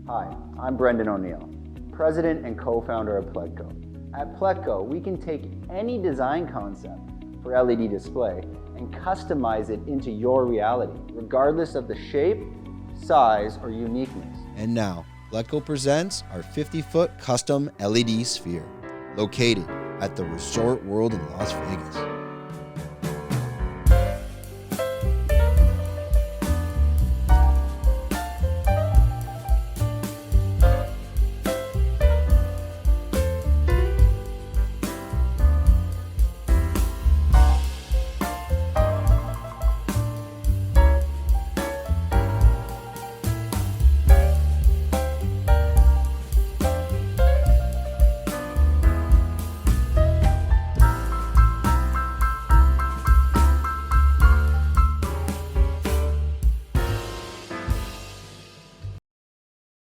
Hi, I'm Brendan O'Neill, President and co-founder of Pledco. At Pledco, we can take any design concept for LED display and customize it into your reality, regardless of the shape, size, or uniqueness. And now, Pledco presents our 50-foot custom LED sphere, located at the Resort World in Las Vegas.